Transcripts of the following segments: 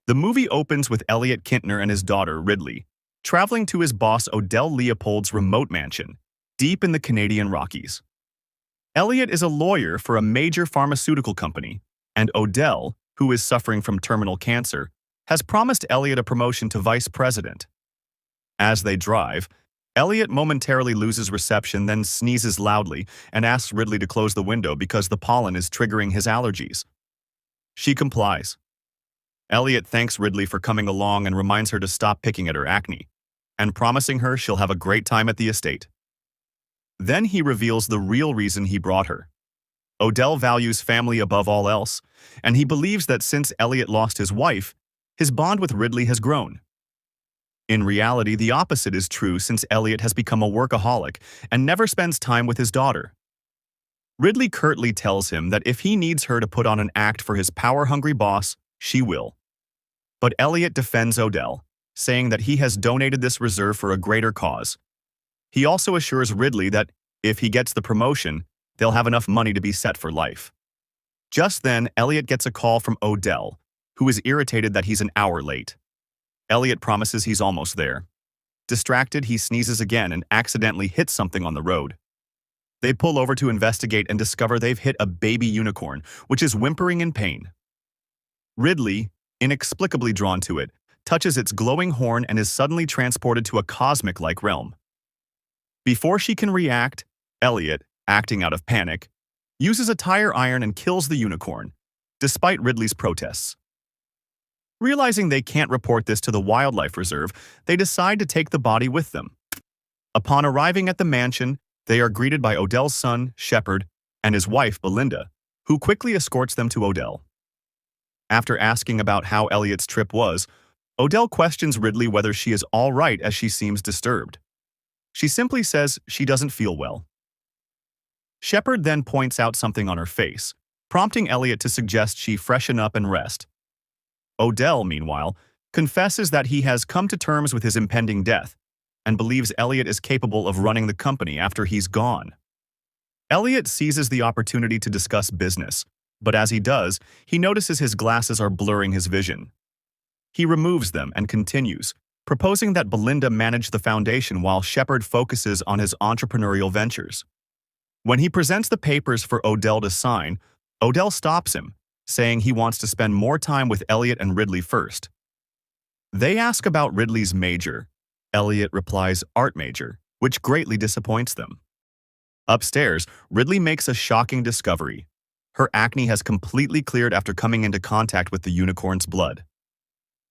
The movie opens with Elliot Kintner and his daughter, Ridley, traveling to his boss Odell Leopold's remote mansion, deep in the Canadian Rockies. Elliot is a lawyer for a major pharmaceutical company, and Odell, who is suffering from terminal cancer, has promised Elliot a promotion to vice president. As they drive, Elliot momentarily loses reception, then sneezes loudly and asks Ridley to close the window because the pollen is triggering his allergies. She complies. Elliot thanks Ridley for coming along and reminds her to stop picking at her acne, and promising her she'll have a great time at the estate. Then he reveals the real reason he brought her. Odell values family above all else, and he believes that since Elliot lost his wife, his bond with Ridley has grown. In reality, the opposite is true since Elliot has become a workaholic and never spends time with his daughter. Ridley curtly tells him that if he needs her to put on an act for his power-hungry boss, she will. But Elliot defends Odell, saying that he has donated this reserve for a greater cause. He also assures Ridley that if he gets the promotion, they'll have enough money to be set for life. Just then, Elliot gets a call from Odell, who is irritated that he's an hour late. Elliot promises he's almost there. Distracted, he sneezes again and accidentally hits something on the road. They pull over to investigate and discover they've hit a baby unicorn, which is whimpering in pain. Ridley, inexplicably drawn to it, touches its glowing horn and is suddenly transported to a cosmic-like realm. Before she can react, Elliot, acting out of panic, uses a tire iron and kills the unicorn, despite Ridley's protests. Realizing they can't report this to the wildlife reserve, they decide to take the body with them. Upon arriving at the mansion, they are greeted by Odell's son, Shepard, and his wife, Belinda, who quickly escorts them to Odell. After asking about how Elliot's trip was, Odell questions Ridley whether she is all right as she seems disturbed. She simply says she doesn't feel well. Shepard then points out something on her face, prompting Elliot to suggest she freshen up and rest. Odell, meanwhile, confesses that he has come to terms with his impending death and believes Elliot is capable of running the company after he's gone. Elliot seizes the opportunity to discuss business, but as he does, he notices his glasses are blurring his vision. He removes them and continues, proposing that Belinda manage the foundation while Shepard focuses on his entrepreneurial ventures. When he presents the papers for Odell to sign, Odell stops him, saying he wants to spend more time with Elliot and Ridley first. They ask about Ridley's major. Elliot replies art major, which greatly disappoints them. Upstairs, Ridley makes a shocking discovery. Her acne has completely cleared after coming into contact with the unicorn's blood.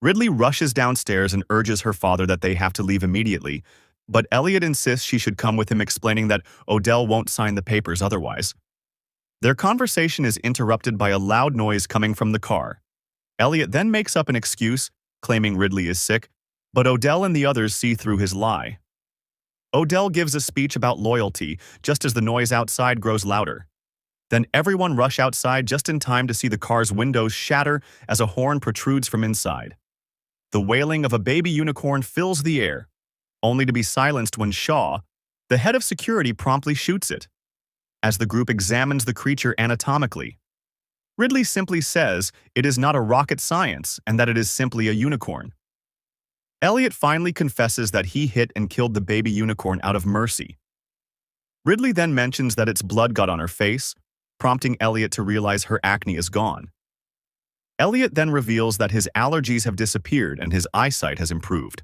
Ridley rushes downstairs and urges her father that they have to leave immediately, but Elliot insists she should come with him, explaining that Odell won't sign the papers otherwise. Their conversation is interrupted by a loud noise coming from the car. Elliot then makes up an excuse, claiming Ridley is sick, but Odell and the others see through his lie. Odell gives a speech about loyalty just as the noise outside grows louder. Then everyone rush outside just in time to see the car's windows shatter as a horn protrudes from inside. The wailing of a baby unicorn fills the air, only to be silenced when Shaw, the head of security, promptly shoots it. As the group examines the creature anatomically, Ridley simply says it is not a rocket science and that it is simply a unicorn. Elliot finally confesses that he hit and killed the baby unicorn out of mercy. Ridley then mentions that its blood got on her face, prompting Elliot to realize her acne is gone. Elliot then reveals that his allergies have disappeared and his eyesight has improved.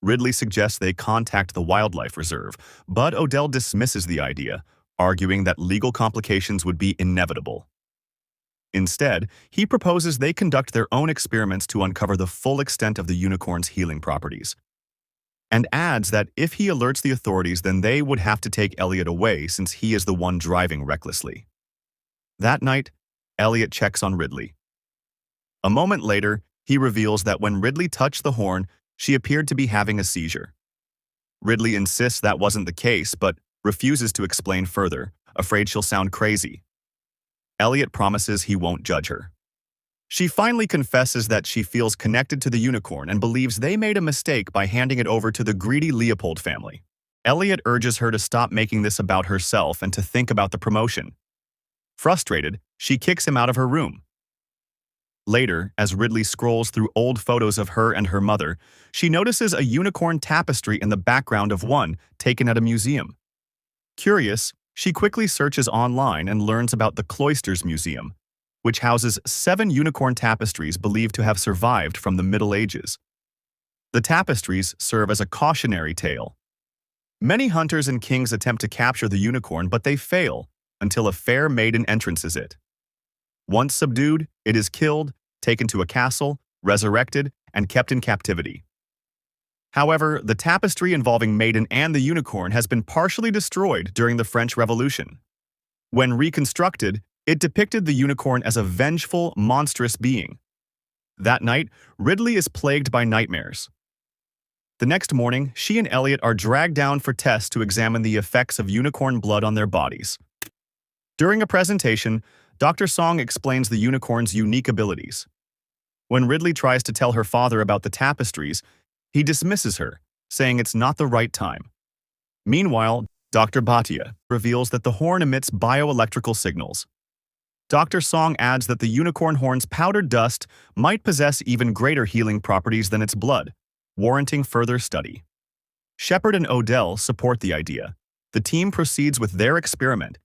Ridley suggests they contact the wildlife reserve, but Odell dismisses the idea, arguing that legal complications would be inevitable. Instead, he proposes they conduct their own experiments to uncover the full extent of the unicorn's healing properties, and adds that if he alerts the authorities, then they would have to take Elliot away since he is the one driving recklessly. That night, Elliot checks on Ridley. A moment later, he reveals that when Ridley touched the horn, she appeared to be having a seizure. Ridley insists that wasn't the case, but refuses to explain further, afraid she'll sound crazy. Elliot promises he won't judge her. She finally confesses that she feels connected to the unicorn and believes they made a mistake by handing it over to the greedy Leopold family. Elliot urges her to stop making this about herself and to think about the promotion. Frustrated, she kicks him out of her room. Later, as Ridley scrolls through old photos of her and her mother, she notices a unicorn tapestry in the background of one taken at a museum. Curious, she quickly searches online and learns about the Cloisters Museum, which houses 7 unicorn tapestries believed to have survived from the Middle Ages. The tapestries serve as a cautionary tale. Many hunters and kings attempt to capture the unicorn, but they fail until a fair maiden entrances it. Once subdued, it is killed, taken to a castle, resurrected, and kept in captivity. However, the tapestry involving Maiden and the unicorn has been partially destroyed during the French Revolution. When reconstructed, it depicted the unicorn as a vengeful, monstrous being. That night, Ridley is plagued by nightmares. The next morning, she and Elliot are dragged down for tests to examine the effects of unicorn blood on their bodies. During a presentation, Dr. Song explains the unicorn's unique abilities. When Ridley tries to tell her father about the tapestries, he dismisses her, saying it's not the right time. Meanwhile, Dr. Bhatia reveals that the horn emits bioelectrical signals. Dr. Song adds that the unicorn horn's powdered dust might possess even greater healing properties than its blood, warranting further study. Shepard and Odell support the idea. The team proceeds with their experiment,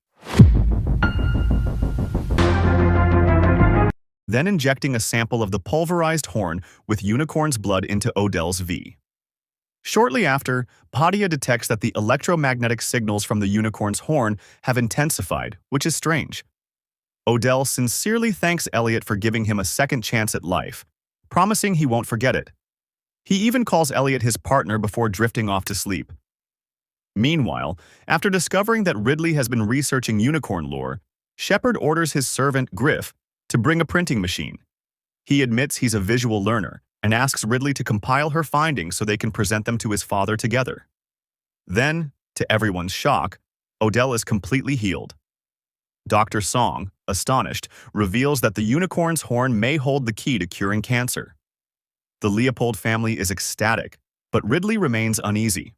then injecting a sample of the pulverized horn with unicorn's blood into Odell's V. Shortly after, Bhatia detects that the electromagnetic signals from the unicorn's horn have intensified, which is strange. Odell sincerely thanks Elliot for giving him a second chance at life, promising he won't forget it. He even calls Elliot his partner before drifting off to sleep. Meanwhile, after discovering that Ridley has been researching unicorn lore, Shepard orders his servant, Griff, to bring a printing machine. He admits he's a visual learner and asks Ridley to compile her findings so they can present them to his father together. Then, to everyone's shock, Odell is completely healed. Dr. Song, astonished, reveals that the unicorn's horn may hold the key to curing cancer. The Leopold family is ecstatic, but Ridley remains uneasy.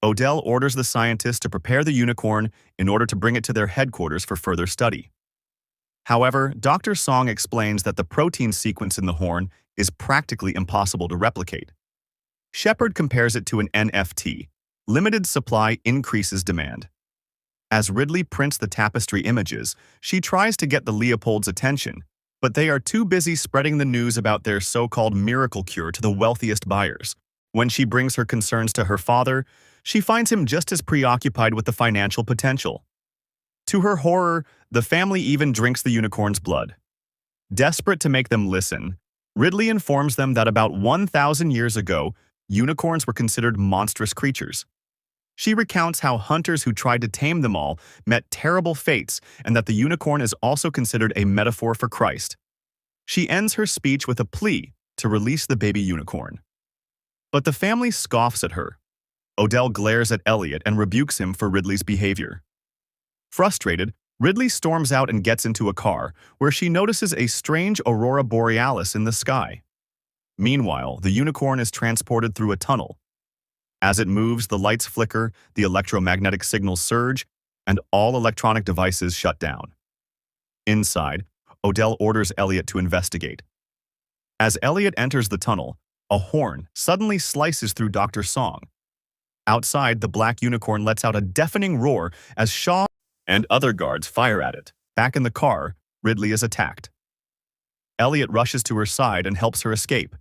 Odell orders the scientists to prepare the unicorn in order to bring it to their headquarters for further study. However, Dr. Song explains that the protein sequence in the horn is practically impossible to replicate. Shepard compares it to an NFT. Limited supply increases demand. As Ridley prints the tapestry images, she tries to get the Leopold's attention, but they are too busy spreading the news about their so-called miracle cure to the wealthiest buyers. When she brings her concerns to her father, she finds him just as preoccupied with the financial potential. To her horror, the family even drinks the unicorn's blood. Desperate to make them listen, Ridley informs them that about 1,000 years ago, unicorns were considered monstrous creatures. She recounts how hunters who tried to tame them all met terrible fates and that the unicorn is also considered a metaphor for Christ. She ends her speech with a plea to release the baby unicorn. But the family scoffs at her. Odell glares at Elliot and rebukes him for Ridley's behavior. Frustrated, Ridley storms out and gets into a car, where she notices a strange aurora borealis in the sky. Meanwhile, the unicorn is transported through a tunnel. As it moves, the lights flicker, the electromagnetic signals surge, and all electronic devices shut down. Inside, Odell orders Elliot to investigate. As Elliot enters the tunnel, a horn suddenly slices through Dr. Song. Outside, the black unicorn lets out a deafening roar as Shaw and other guards fire at it. Back in the car, Ridley is attacked. Elliot rushes to her side and helps her escape.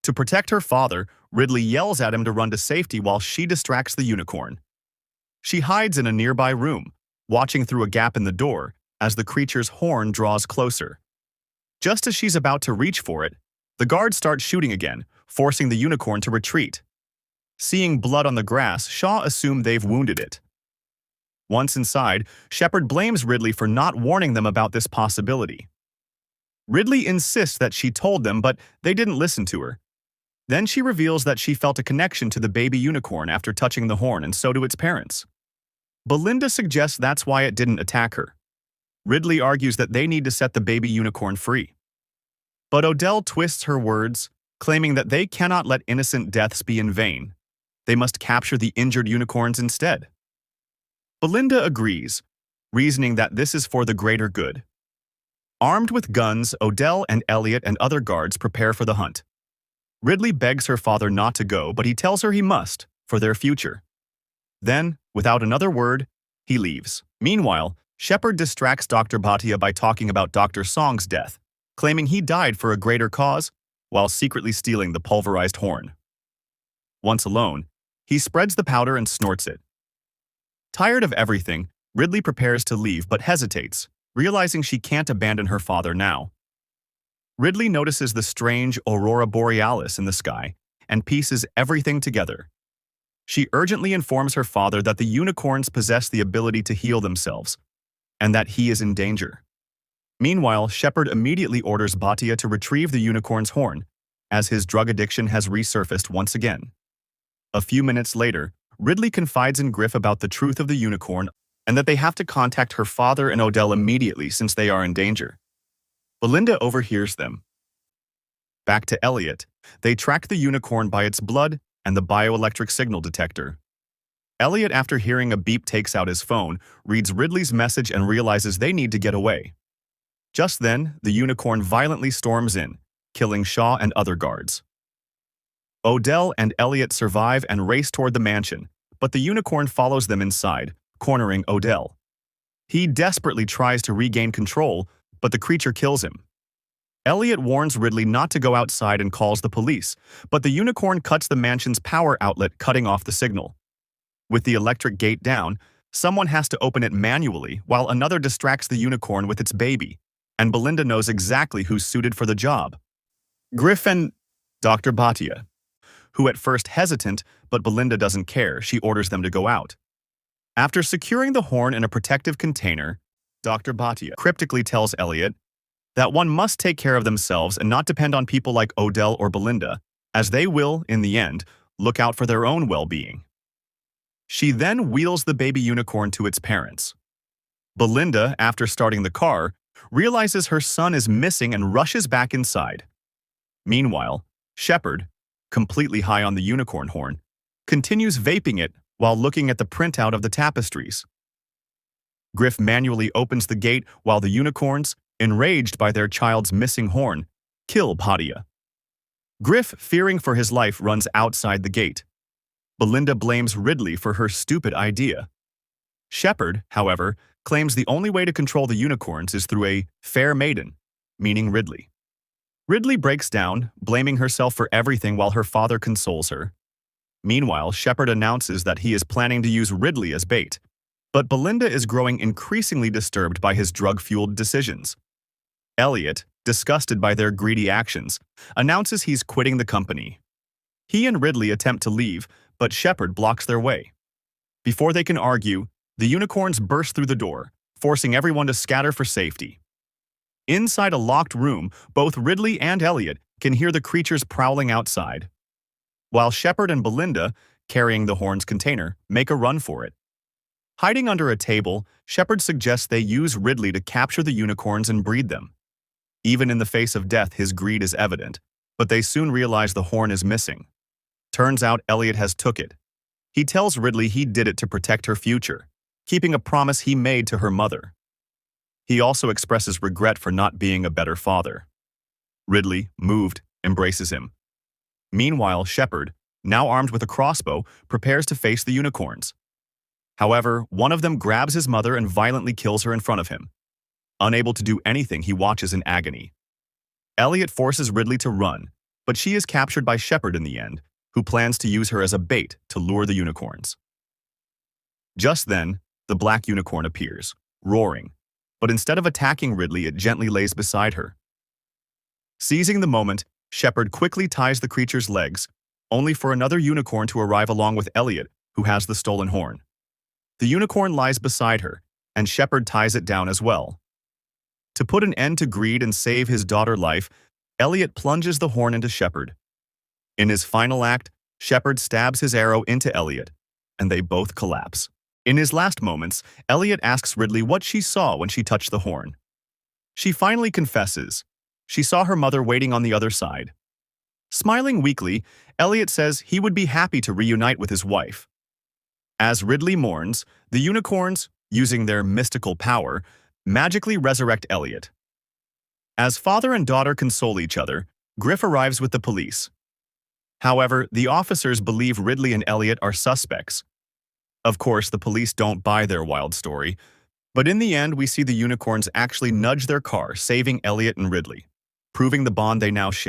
To protect her father, Ridley yells at him to run to safety while she distracts the unicorn. She hides in a nearby room, watching through a gap in the door as the creature's horn draws closer. Just as she's about to reach for it, the guards start shooting again, forcing the unicorn to retreat. Seeing blood on the grass, Shaw assumed they've wounded it. Once inside, Shepard blames Ridley for not warning them about this possibility. Ridley insists that she told them, but they didn't listen to her. Then she reveals that she felt a connection to the baby unicorn after touching the horn, and so do its parents. Belinda suggests that's why it didn't attack her. Ridley argues that they need to set the baby unicorn free. But Odell twists her words, claiming that they cannot let innocent deaths be in vain. They must capture the injured unicorns instead. Belinda agrees. reasoning that this is for the greater good. Armed with guns, Odell and Elliot and other guards prepare for the hunt. Ridley begs her father not to go, but he tells her he must, for their future. Then, without another word, he leaves. Meanwhile, Shepard distracts Dr. Bhatia by talking about Dr. Song's death, claiming he died for a greater cause, while secretly stealing the pulverized horn. Once alone, he spreads the powder and snorts it. Tired of everything, Ridley prepares to leave but hesitates, realizing she can't abandon her father now. Ridley notices the strange aurora borealis in the sky and pieces everything together. She urgently informs her father that the unicorns possess the ability to heal themselves, and that he is in danger. Meanwhile, Shepard immediately orders Bhatia to retrieve the unicorn's horn, as his drug addiction has resurfaced once again. A few minutes later, Ridley confides in Griff about the truth of the unicorn and that they have to contact her father and Odell immediately since they are in danger. Belinda overhears them. Back to Elliot, they track the unicorn by its blood and the bioelectric signal detector. Elliot, after hearing a beep, takes out his phone, reads Ridley's message and realizes they need to get away. Just then, the unicorn violently storms in, killing Shaw and other guards. Odell and Elliot survive and race toward the mansion, but the unicorn follows them inside, cornering Odell. He desperately tries to regain control, but the creature kills him. Elliot warns Ridley not to go outside and calls the police, but the unicorn cuts the mansion's power outlet, cutting off the signal. With the electric gate down, someone has to open it manually while another distracts the unicorn with its baby, and Belinda knows exactly who's suited for the job. Griff and Dr. Bhatia, who at first hesitant, but Belinda doesn't care, she orders them to go out. After securing the horn in a protective container, Dr. Bhatia cryptically tells Elliot that one must take care of themselves and not depend on people like Odell or Belinda, as they will, in the end, look out for their own well-being. She then wheels the baby unicorn to its parents. Belinda, after starting the car, realizes her son is missing and rushes back inside. Meanwhile, Shepard, completely high on the unicorn horn, continues vaping it while looking at the printout of the tapestries. Griff manually opens the gate while the unicorns, enraged by their child's missing horn, kill Bhatia. Griff, fearing for his life, runs outside the gate. Belinda blames Ridley for her stupid idea. Shepard, however, claims the only way to control the unicorns is through a fair maiden, meaning Ridley. Ridley breaks down, blaming herself for everything while her father consoles her. Meanwhile, Shepard announces that he is planning to use Ridley as bait, but Belinda is growing increasingly disturbed by his drug-fueled decisions. Elliot, disgusted by their greedy actions, announces he's quitting the company. He and Ridley attempt to leave, but Shepard blocks their way. Before they can argue, the unicorns burst through the door, forcing everyone to scatter for safety. Inside a locked room, both Ridley and Elliot can hear the creatures prowling outside, while Shepard and Belinda, carrying the horn's container, make a run for it. Hiding under a table, Shepard suggests they use Ridley to capture the unicorns and breed them. Even in the face of death, his greed is evident, but they soon realize the horn is missing. Turns out Elliot has took it. He tells Ridley he did it to protect her future, keeping a promise he made to her mother. He also expresses regret for not being a better father. Ridley, moved, embraces him. Meanwhile, Shepard, now armed with a crossbow, prepares to face the unicorns. However, one of them grabs his mother and violently kills her in front of him. Unable to do anything, he watches in agony. Elliot forces Ridley to run, but she is captured by Shepard in the end, who plans to use her as a bait to lure the unicorns. Just then, the black unicorn appears, roaring, but instead of attacking Ridley, it gently lays beside her. Seizing the moment, Shepard quickly ties the creature's legs, only for another unicorn to arrive along with Elliot, who has the stolen horn. The unicorn lies beside her, and Shepard ties it down as well. To put an end to greed and save his daughter's life, Elliot plunges the horn into Shepard. In his final act, Shepard stabs his arrow into Elliot, and they both collapse. In his last moments, Elliot asks Ridley what she saw when she touched the horn. She finally confesses. She saw her mother waiting on the other side. Smiling weakly, Elliot says he would be happy to reunite with his wife. As Ridley mourns, the unicorns, using their mystical power, magically resurrect Elliot. As father and daughter console each other, Griff arrives with the police. However, the officers believe Ridley and Elliot are suspects. Of course, the police don't buy their wild story, but in the end, we see the unicorns actually nudge their car, saving Elliot and Ridley, proving the bond they now share.